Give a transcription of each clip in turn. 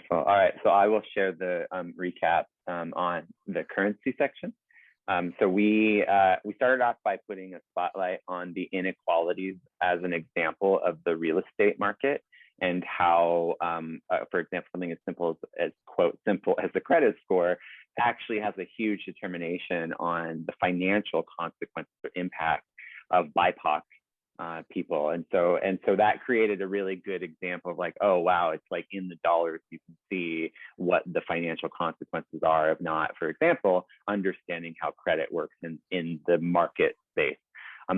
Wonderful. All right, so I will share the recap on the currency section. So we started off by putting a spotlight on the inequalities as an example of the real estate market, and how, for example, something as simple as quote simple as the credit score actually has a huge determination on the financial consequences or impact of BIPOC people. And so that created a really good example of like, oh, wow, it's like in the dollars, you can see what the financial consequences are of not, for example, understanding how credit works in the market space.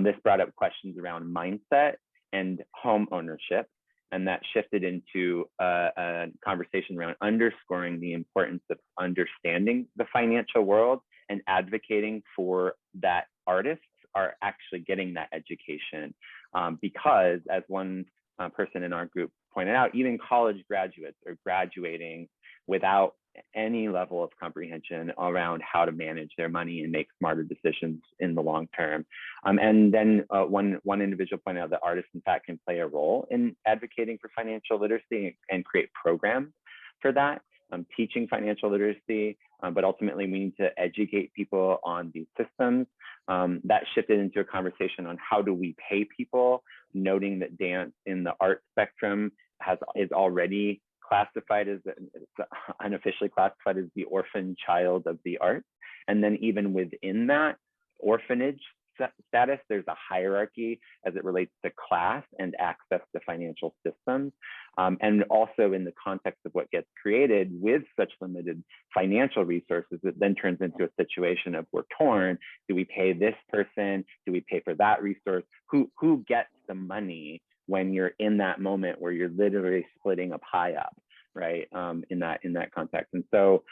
This brought up questions around mindset and home ownership. And that shifted into a conversation around underscoring the importance of understanding the financial world and advocating for that artists are actually getting that education. Because as one person in our group pointed out, even college graduates are graduating without any level of comprehension around how to manage their money and make smarter decisions in the long term. And then one individual pointed out that artists, in fact, can play a role in advocating for financial literacy and create programs for that, teaching financial literacy, but ultimately we need to educate people on these systems. That shifted into a conversation on how do we pay people, noting that dance in the art spectrum is already classified as, unofficially classified as the orphan child of the arts. And then even within that orphanage status, there's a hierarchy as it relates to class and access to financial systems. And also in the context of what gets created with such limited financial resources, it then turns into a situation of we're torn. Do we pay this person? Do we pay for that resource? Who gets the money when you're in that moment where you're literally splitting a pie up, right? In that context. And so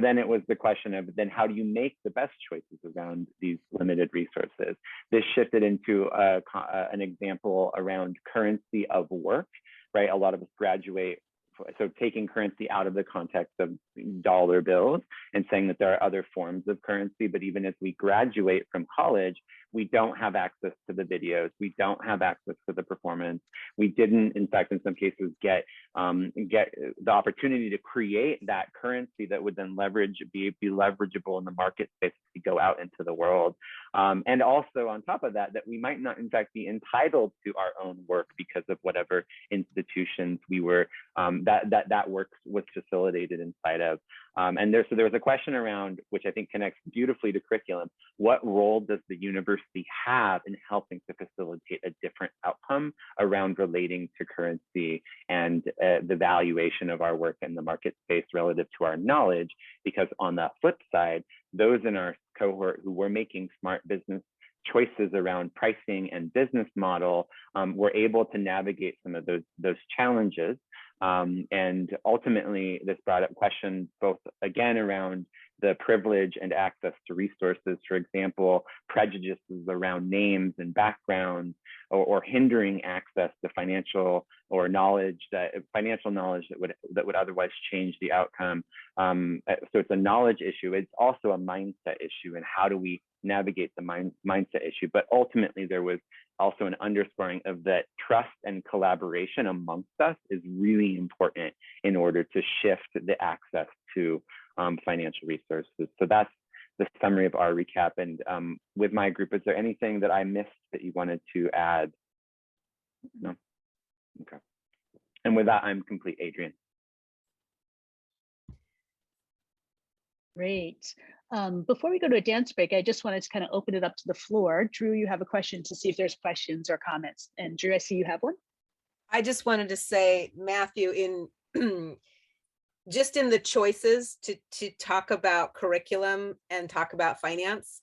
then it was the question of then how do you make the best choices around these limited resources? This shifted into an example around currency of work, right? A lot of us graduate, so taking currency out of the context of dollar bills and saying that there are other forms of currency, but even as we graduate from college, we don't have access to the videos. We don't have access to the performance. We didn't, in fact, in some cases, get the opportunity to create that currency that would then be leverageable in the market space to go out into the world. And also on top of that, we might not, in fact, be entitled to our own work because of whatever institutions we were, that work was facilitated inside of. And so there was a question around, which I think connects beautifully to curriculum, what role does the university have in helping to facilitate a different outcome around relating to currency and the valuation of our work in the market space relative to our knowledge? Because on the flip side, those in our cohort who were making smart business choices around pricing and business model were able to navigate some of those challenges. And ultimately, this brought up questions both, again, around the privilege and access to resources, for example, prejudices around names and backgrounds, or hindering access to financial knowledge that would otherwise change the outcome. So it's a knowledge issue. It's also a mindset issue, and how do we navigate the mindset issue? But ultimately, there was also an underscoring of that trust and collaboration amongst us is really important in order to shift the access to financial resources. So that's the summary of our recap. And with my group, is there anything that I missed that you wanted to add? No? Okay. And with that, I'm complete, Adrian. Great. Before we go to a dance break, I just wanted to kind of open it up to the floor. Drew, you have a question, to see if there's questions or comments. And Drew, I see you have one. I just wanted to say, Matthew, in just in the choices to talk about curriculum and talk about finance,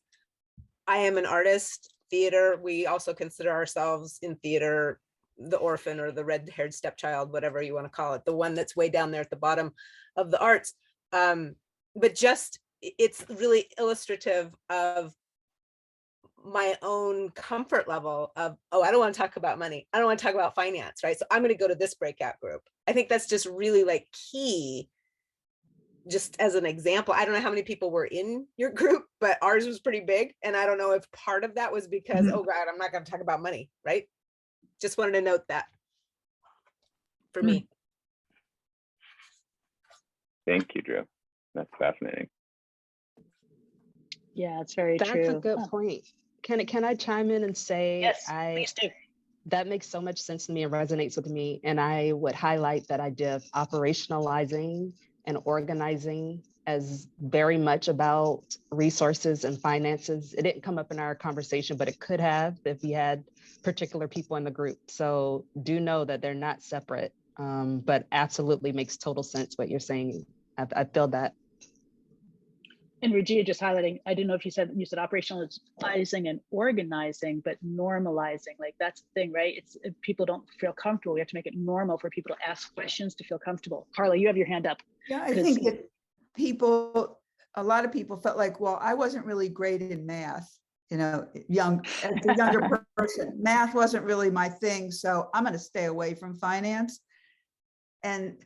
I am an artist, theater. We also consider ourselves in theater the orphan or the red-haired stepchild, whatever you want to call it, the one that's way down there at the bottom of the arts. But just, it's really illustrative of my own comfort level of, oh, I don't want to talk about money. I don't want to talk about finance, right? So I'm going to go to this breakout group. I think that's just really like key, just as an example. I don't know how many people were in your group, but ours was pretty big. And I don't know if part of that was because, oh God, I'm not going to talk about money, right? Just wanted to note that for me. Thank you, Drew. That's fascinating. Yeah, it's very That's true. a good point. Can I chime in and say Yes, please do. that makes so much sense to me and resonates with me. And I would highlight that idea of operationalizing and organizing as very much about resources and finances. It didn't come up in our conversation, but it could have if we had particular people in the group. So do know that they're not separate, but absolutely makes total sense what you're saying. I feel that. And Regina just highlighting, I didn't know if you said operationalizing and organizing, but normalizing, like that's the thing, right? It's if people don't feel comfortable, we have to make it normal for people to ask questions to feel comfortable. Carla, you have your hand up. Yeah, I think that a lot of people felt like, well, I wasn't really great in math, as a younger person, math wasn't really my thing. So I'm going to stay away from finance. And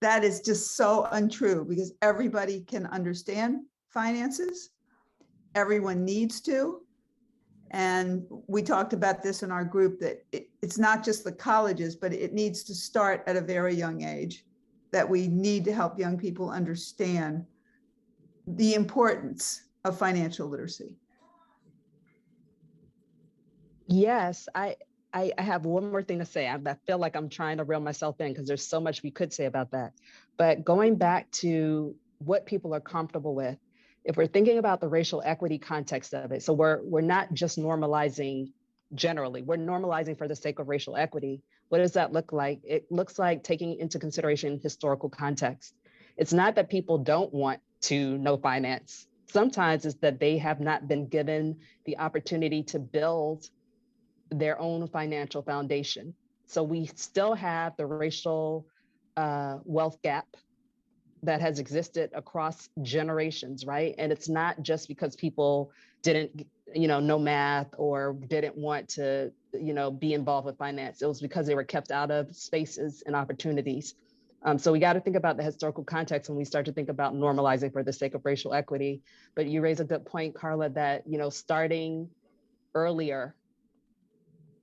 that is just so untrue because everybody can understand finances. Everyone needs to. And we talked about this in our group that it's not just the colleges, but it needs to start at a very young age, that we need to help young people understand the importance of financial literacy. Yes, I have one more thing to say. I feel like I'm trying to reel myself in because there's so much we could say about that. But going back to what people are comfortable with, if we're thinking about the racial equity context of it, so we're not just normalizing generally, we're normalizing for the sake of racial equity. What does that look like? It looks like taking into consideration historical context. It's not that people don't want to know finance. Sometimes it's that they have not been given the opportunity to build their own financial foundation. So we still have the racial wealth gap that has existed across generations, right? And it's not just because people didn't, know math or didn't want to, be involved with finance. It was because they were kept out of spaces and opportunities. So we got to think about the historical context when we start to think about normalizing for the sake of racial equity. But you raise a good point, Carla, that, starting earlier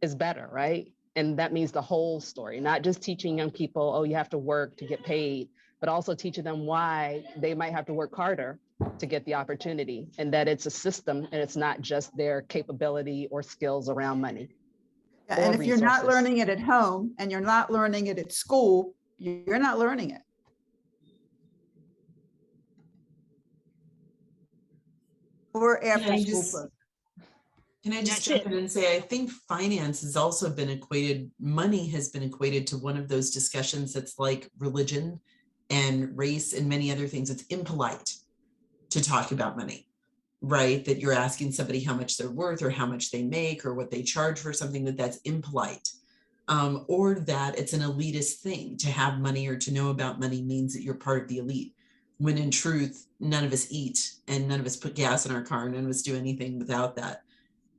is better, right? And that means the whole story, not just teaching young people, oh, you have to work to get paid, but also teaching them why they might have to work harder to get the opportunity, and that it's a system and it's not just their capability or skills around money. Yeah, and if you're not learning it at home and you're not learning it at school, you're not learning it. Or after school. Can I just jump in and say, I think finance has also been equated, money has been equated to one of those discussions that's like religion and race and many other things. It's impolite to talk about money, right? That you're asking somebody how much they're worth or how much they make or what they charge for something, that's impolite. Or that it's an elitist thing. To have money or to know about money means that you're part of the elite. When in truth, none of us eat and none of us put gas in our car, none of us do anything without that.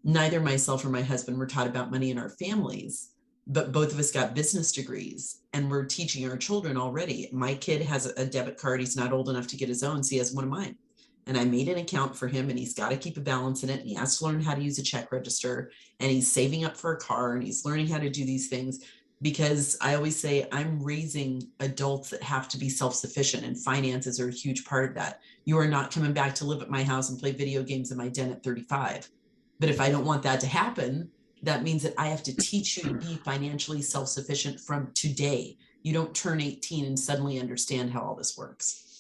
Neither myself or my husband were taught about money in our families, but both of us got business degrees and we're teaching our children already. My kid has a debit card. He's not old enough to get his own, so he has one of mine. And I made an account for him and he's got to keep a balance in it. And he has to learn how to use a check register and he's saving up for a car and he's learning how to do these things, because I always say I'm raising adults that have to be self-sufficient, and finances are a huge part of that. You are not coming back to live at my house and play video games in my den at 35. But if I don't want that to happen, that means that I have to teach you to be financially self-sufficient from today. You don't turn 18 and suddenly understand how all this works.